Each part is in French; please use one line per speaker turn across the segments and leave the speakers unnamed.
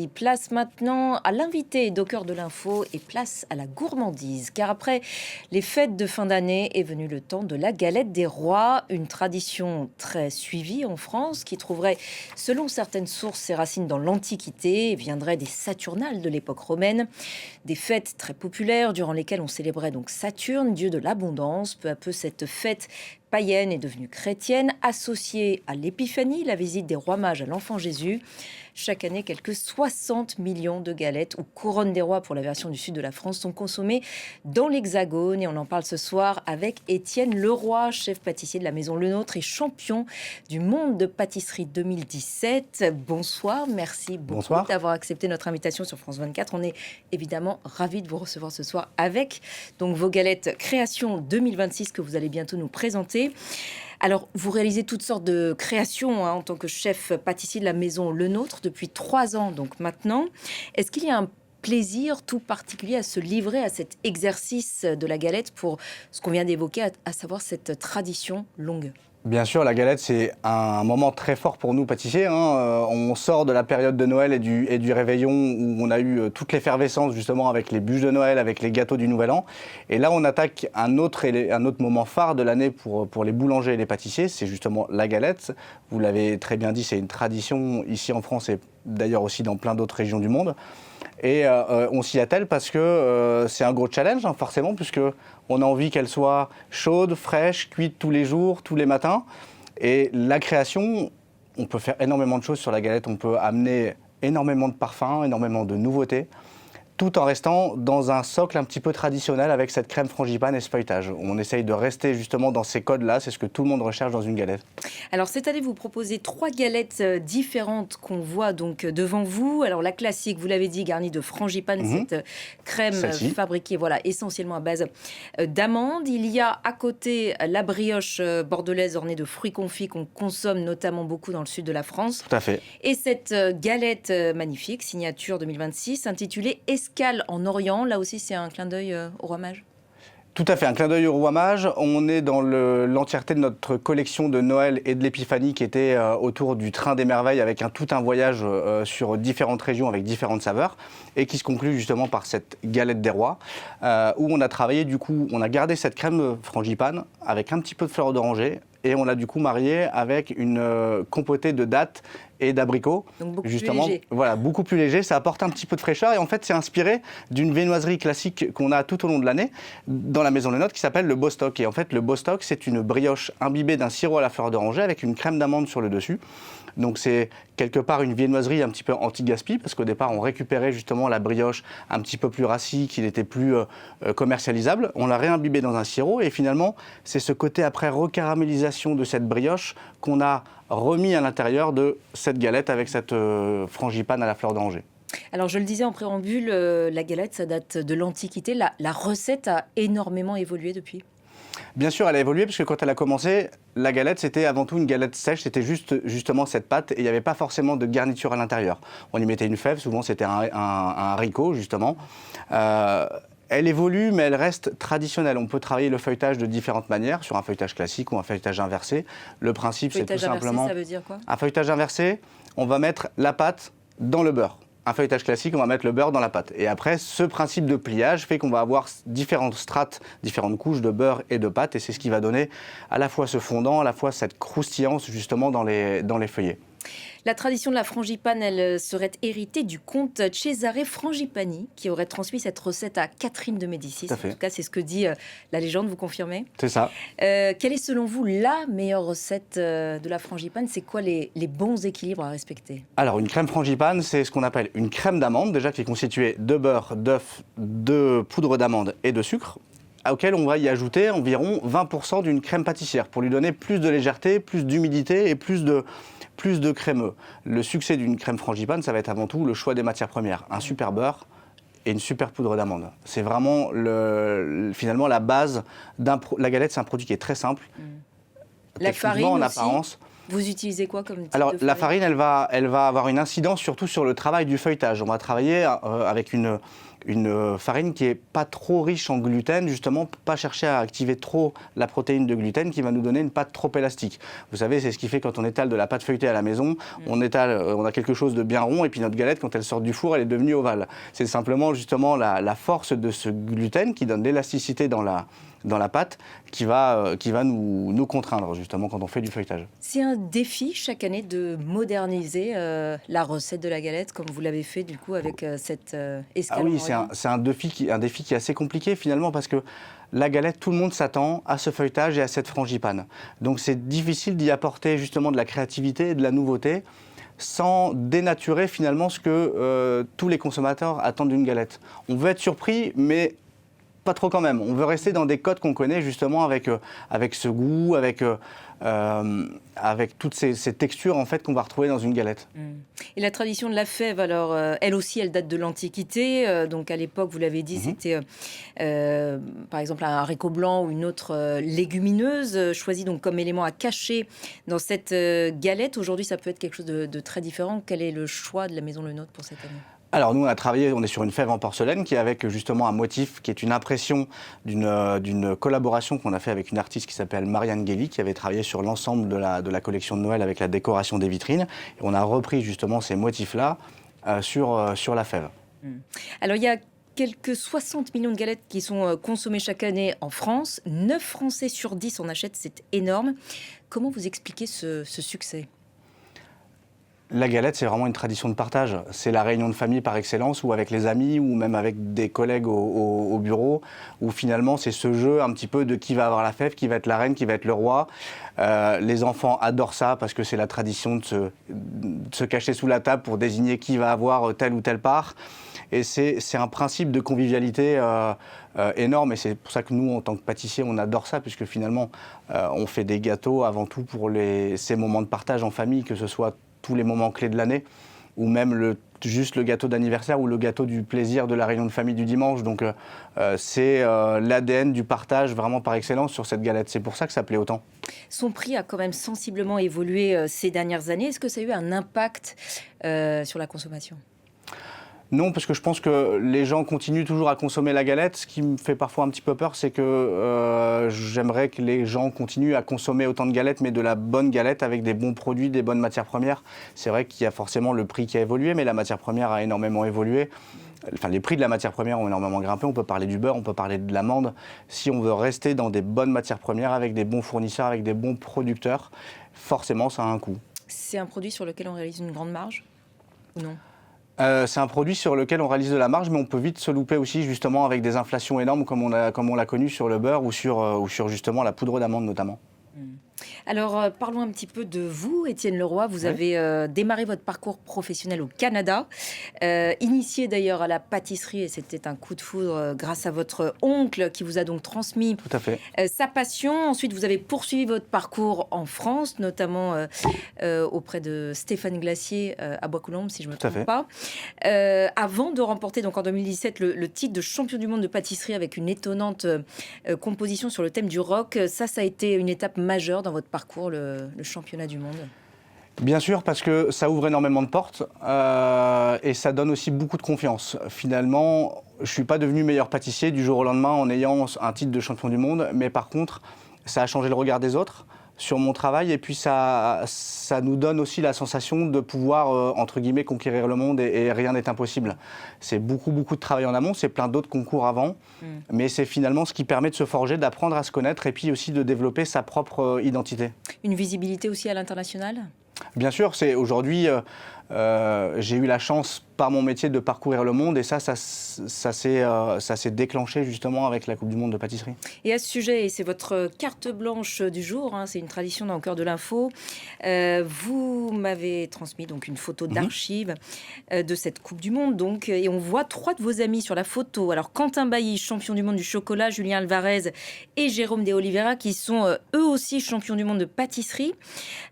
midi. Place maintenant à l'invité d'Au cœur de l'info et place à la gourmandise. Car après les fêtes de fin d'année est venu le temps de la galette des rois. Une tradition très suivie en France qui trouverait, selon certaines sources, ses racines dans l'Antiquité et viendrait des Saturnales de l'époque romaine. Des fêtes très populaires durant lesquelles on célébrait donc Saturne, dieu de l'abondance. Peu à peu, cette fête païenne est devenue chrétienne, associée à l'épiphanie, la visite des rois mages à l'enfant Jésus. Chaque année, quelques 60 millions de galettes ou couronnes des rois pour la version du sud de la France sont consommées dans l'Hexagone. Et on en parle ce soir avec Étienne Leroy, chef pâtissier de la maison Le Nôtre et champion du monde de pâtisserie 2017. Bonsoir, merci beaucoup d'avoir accepté notre invitation sur France 24. On est évidemment ravis de vous recevoir ce soir avec donc vos galettes Création 2026 que vous allez bientôt nous présenter. Alors, vous réalisez toutes sortes de créations en tant que chef pâtissier de la maison Le Nôtre depuis 3 ans, donc maintenant. Est-ce qu'il y a un plaisir tout particulier à se livrer à cet exercice de la galette pour ce qu'on vient d'évoquer, à savoir cette tradition longue ?
Bien sûr, la galette, c'est un moment très fort pour nous pâtissiers. On sort de la période de Noël et du réveillon où on a eu toute l'effervescence justement avec les bûches de Noël, avec les gâteaux du Nouvel An. Et là, on attaque un autre moment phare de l'année pour les boulangers et les pâtissiers, c'est justement la galette. Vous l'avez très bien dit, c'est une tradition ici en France et d'ailleurs aussi dans plein d'autres régions du monde. Et on s'y attelle parce que c'est un gros challenge, forcément, puisqu'on a envie qu'elle soit chaude, fraîche, cuite tous les jours, tous les matins. Et la création, on peut faire énormément de choses sur la galette. On peut amener énormément de parfums, énormément de nouveautés, tout en restant dans un socle un petit peu traditionnel avec cette crème frangipane et ce feuilletage. On essaye de rester justement dans ces codes-là, c'est ce que tout le monde recherche dans une galette.
Alors cette année, vous proposez 3 galettes différentes qu'on voit donc devant vous. Alors la classique, vous l'avez dit, garnie de frangipane, cette crème fabriquée essentiellement à base d'amandes. Il y a à côté la brioche bordelaise ornée de fruits confits qu'on consomme notamment beaucoup dans le sud de la France.
Tout à fait.
Et cette galette magnifique, signature 2026, intitulée Escale en Orient. Là aussi, c'est un clin d'œil au roi mage.
Tout à fait, un clin d'œil au roi mage. On est dans l'entièreté de notre collection de Noël et de l'Épiphanie qui était autour du train des merveilles avec tout un voyage sur différentes régions avec différentes saveurs et qui se conclut justement par cette galette des rois où on a travaillé on a gardé cette crème frangipane avec un petit peu de fleur d'oranger et on l'a du coup marié avec une compotée de dattes et d'abricots.
Donc beaucoup plus léger.
Voilà, beaucoup plus léger, ça apporte un petit peu de fraîcheur et en fait c'est inspiré d'une viennoiserie classique qu'on a tout au long de l'année dans la maison Le Nôtre qui s'appelle le Bostock. Et en fait le Bostock c'est une brioche imbibée d'un sirop à la fleur d'oranger avec une crème d'amande sur le dessus. Donc c'est quelque part une viennoiserie un petit peu anti-gaspi parce qu'au départ on récupérait justement la brioche un petit peu plus rassis, qu'il était plus commercialisable. On l'a réimbibée dans un sirop et finalement c'est ce côté après recaramélisation de cette brioche qu'on a remis à l'intérieur de cette galette avec cette frangipane à la fleur d'oranger.
Alors je le disais en préambule, la galette ça date de l'Antiquité. La recette a énormément évolué depuis.
Bien sûr, elle a évolué parce que quand elle a commencé, la galette, c'était avant tout une galette sèche, c'était justement cette pâte et il n'y avait pas forcément de garniture à l'intérieur. On y mettait une fève, souvent c'était un haricot justement. Elle évolue, mais elle reste traditionnelle. On peut travailler le feuilletage de différentes manières, sur un feuilletage classique ou un feuilletage inversé. Le principe, c'est tout simplement...
Ça veut dire quoi ?
Un feuilletage inversé, on va mettre la pâte dans le beurre. Un feuilletage classique, on va mettre le beurre dans la pâte. Et après, ce principe de pliage fait qu'on va avoir différentes strates, différentes couches de beurre et de pâte. Et c'est ce qui va donner à la fois ce fondant, à la fois cette croustillance justement dans les feuillets.
La tradition de la frangipane, elle serait héritée du comte Cesare Frangipani, qui aurait transmis cette recette à Catherine de Médicis. En tout cas, c'est ce que dit la légende, vous confirmez ?
C'est ça.
Quelle est selon vous la meilleure recette de la frangipane ? C'est quoi les bons équilibres à respecter ?
Alors, une crème frangipane, c'est ce qu'on appelle une crème d'amande, déjà qui est constituée de beurre, d'œuf, de poudre d'amande et de sucre, auquel on va y ajouter environ 20% d'une crème pâtissière pour lui donner plus de légèreté, plus d'humidité et plus de crémeux. Le succès d'une crème frangipane, ça va être avant tout le choix des matières premières. Un super beurre et une super poudre d'amande. C'est vraiment finalement la base la galette, c'est un produit qui est très simple.
La farine
en
aussi,
apparence.
Vous utilisez quoi comme type
Alors
de farine ?
la farine, elle va avoir une incidence surtout sur le travail du feuilletage. On va travailler avec une une farine qui n'est pas trop riche en gluten, justement pour pas chercher à activer trop la protéine de gluten qui va nous donner une pâte trop élastique. Vous savez, c'est ce qui fait quand on étale de la pâte feuilletée à la maison, on a quelque chose de bien rond et puis notre galette, quand elle sort du four, elle est devenue ovale. C'est simplement justement la force de ce gluten qui donne l'élasticité dans la pâte qui va nous contraindre justement quand on fait du feuilletage.
C'est un défi chaque année de moderniser la recette de la galette comme vous l'avez fait du coup avec cette escalope.
Ah oui, c'est un défi qui est assez compliqué finalement parce que la galette, tout le monde s'attend à ce feuilletage et à cette frangipane. Donc c'est difficile d'y apporter justement de la créativité et de la nouveauté sans dénaturer finalement ce que tous les consommateurs attendent d'une galette. On veut être surpris, mais pas trop quand même. On veut rester dans des codes qu'on connaît justement avec ce goût, avec toutes ces textures en fait qu'on va retrouver dans une galette.
Et la tradition de la fève, alors elle aussi, elle date de l'Antiquité. Donc à l'époque, vous l'avez dit, c'était par exemple un haricot blanc ou une autre légumineuse choisie donc comme élément à cacher dans cette galette. Aujourd'hui, ça peut être quelque chose de très différent. Quel est le choix de la Maison Le Nôtre pour cette année ?
Alors nous, on est sur une fève en porcelaine qui est avec justement un motif qui est une impression d'une collaboration qu'on a fait avec une artiste qui s'appelle Marianne Guély, qui avait travaillé sur l'ensemble de la collection de Noël avec la décoration des vitrines. Et on a repris justement ces motifs-là sur la fève.
Alors il y a quelques 60 millions de galettes qui sont consommées chaque année en France. 9 Français sur 10 en achètent, c'est énorme. Comment vous expliquez ce succès ?
La galette, c'est vraiment une tradition de partage. C'est la réunion de famille par excellence, ou avec les amis, ou même avec des collègues au bureau, où finalement c'est ce jeu un petit peu de qui va avoir la fève, qui va être la reine, qui va être le roi. Les enfants adorent ça parce que c'est la tradition de se cacher sous la table pour désigner qui va avoir telle ou telle part. Et c'est un principe de convivialité énorme, et c'est pour ça que nous, en tant que pâtissiers, on adore ça, puisque finalement, on fait des gâteaux avant tout pour ces moments de partage en famille, que ce soit tous les moments clés de l'année, ou même juste le gâteau d'anniversaire ou le gâteau du plaisir de la réunion de famille du dimanche. Donc c'est l'ADN du partage vraiment par excellence sur cette galette. C'est pour ça que ça plaît autant.
Son prix a quand même sensiblement évolué ces dernières années. Est-ce que ça a eu un impact sur la consommation ?
Non, parce que je pense que les gens continuent toujours à consommer la galette. Ce qui me fait parfois un petit peu peur, c'est que j'aimerais que les gens continuent à consommer autant de galettes, mais de la bonne galette avec des bons produits, des bonnes matières premières. C'est vrai qu'il y a forcément le prix qui a évolué, mais la matière première a énormément évolué. Enfin, les prix de la matière première ont énormément grimpé. On peut parler du beurre, on peut parler de l'amande. Si on veut rester dans des bonnes matières premières, avec des bons fournisseurs, avec des bons producteurs, forcément, ça a un coût.
C'est un produit sur lequel on réalise une grande marge ou non ?
C'est un produit sur lequel on réalise de la marge, mais on peut vite se louper aussi justement avec des inflations énormes comme on l'a connu sur le beurre ou sur justement la poudre d'amande notamment.
Alors, parlons un petit peu de vous, Étienne Leroy. Vous avez démarré votre parcours professionnel au Canada, initié d'ailleurs à la pâtisserie, et c'était un coup de foudre grâce à votre oncle qui vous a donc transmis
Tout à fait.
Sa passion. Ensuite, vous avez poursuivi votre parcours en France, notamment auprès de Stéphane Glacier à Bois-Colombes, si je ne me trompe pas, avant de remporter donc en 2017 le titre de champion du monde de pâtisserie avec une étonnante composition sur le thème du rock. Ça a été une étape majeure dans votre parcours, le championnat du monde.
Bien sûr, parce que ça ouvre énormément de portes et ça donne aussi beaucoup de confiance. Finalement, je ne suis pas devenu meilleur pâtissier du jour au lendemain en ayant un titre de champion du monde, mais par contre, ça a changé le regard des autres sur mon travail, et puis ça nous donne aussi la sensation de pouvoir, entre guillemets, conquérir le monde, et rien n'est impossible. C'est beaucoup de travail en amont, c'est plein d'autres concours avant, mais c'est finalement ce qui permet de se forger, d'apprendre à se connaître, et puis aussi de développer sa propre identité.
Une visibilité aussi à l'international ?
Bien sûr, c'est aujourd'hui, j'ai eu la chance par mon métier de parcourir le monde, et ça s'est déclenché justement avec la Coupe du Monde de pâtisserie.
Et à ce sujet, et c'est votre carte blanche du jour, c'est une tradition dans le cœur de l'info, vous m'avez transmis donc une photo d'archive de cette Coupe du Monde, donc, et on voit 3 de vos amis sur la photo. Alors Quentin Bailly, champion du monde du chocolat, Julien Alvarez et Jérôme de Oliveira, qui sont eux aussi champions du monde de pâtisserie.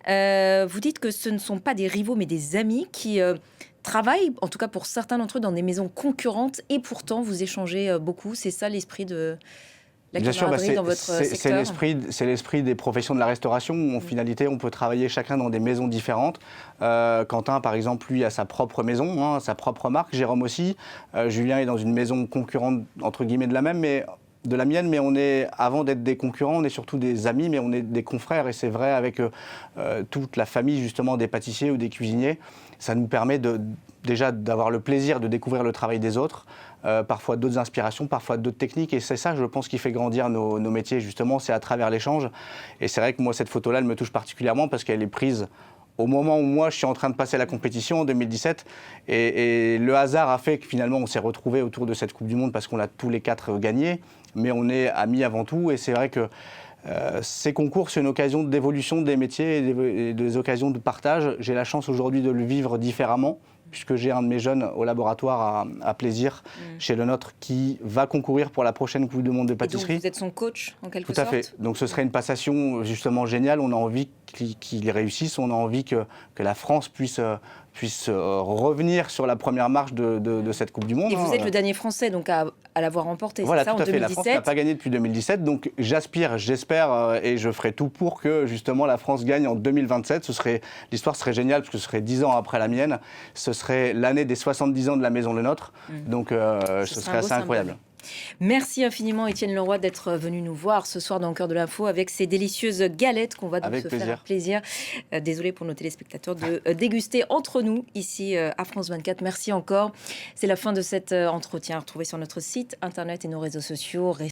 Vous dites que ce ne sont pas des rivaux mais des amis qui travaillent, en tout cas pour certains d'entre eux, dans des maisons concurrentes, et pourtant vous échangez beaucoup. C'est ça l'esprit de la
Bien sûr,
camaraderie dans votre secteur?
c'est l'esprit des professions de la restauration où en finalité on peut travailler chacun dans des maisons différentes. Quentin par exemple lui a sa propre maison, hein, sa propre marque, Jérôme aussi. Julien est dans une maison concurrente entre guillemets de la mienne, mais on est, avant d'être des concurrents, on est surtout des amis, mais on est des confrères et c'est vrai avec toute la famille justement des pâtissiers ou des cuisiniers. Ça nous permet déjà d'avoir le plaisir de découvrir le travail des autres. Parfois d'autres inspirations, parfois d'autres techniques. Et c'est ça, je pense, qui fait grandir nos métiers, justement, c'est à travers l'échange. Et c'est vrai que moi, cette photo-là, elle me touche particulièrement parce qu'elle est prise au moment où moi, je suis en train de passer la compétition en 2017. Et le hasard a fait que finalement, on s'est retrouvés autour de cette Coupe du Monde parce qu'on l'a tous les 4 gagnée. Mais on est amis avant tout. Et c'est vrai que ces concours, c'est une occasion d'évolution des métiers et des occasions de partage. J'ai la chance aujourd'hui de le vivre différemment, puisque j'ai un de mes jeunes au laboratoire à Plaisir, chez le nôtre, qui va concourir pour la prochaine Coupe du Monde de pâtisserie.
Et donc vous êtes son coach, en quelque
sorte ? Tout à
sorte.
fait. Donc ce serait une passation justement géniale. On a envie qu'il réussisse, on a envie que la France puisse revenir sur la première marche de cette Coupe du Monde.
Et vous êtes le dernier Français donc à l'avoir remporté,
voilà,
c'est ça,
tout à fait.
2017.
La France n'a pas gagné depuis 2017, donc j'espère, et je ferai tout pour que justement la France gagne en 2027. L'histoire serait géniale, parce que ce serait 10 ans après la mienne. Ce serait l'année des 70 ans de la Maison Le Nôtre, donc ce serait assez incroyable.
Merci infiniment Étienne Leroy d'être venu nous voir ce soir dans le cœur de l'info avec ces délicieuses galettes qu'on va donc se faire plaisir. Désolé pour nos téléspectateurs de déguster entre nous ici à France 24. Merci encore. C'est la fin de cet entretien retrouvé sur notre site internet et nos réseaux sociaux.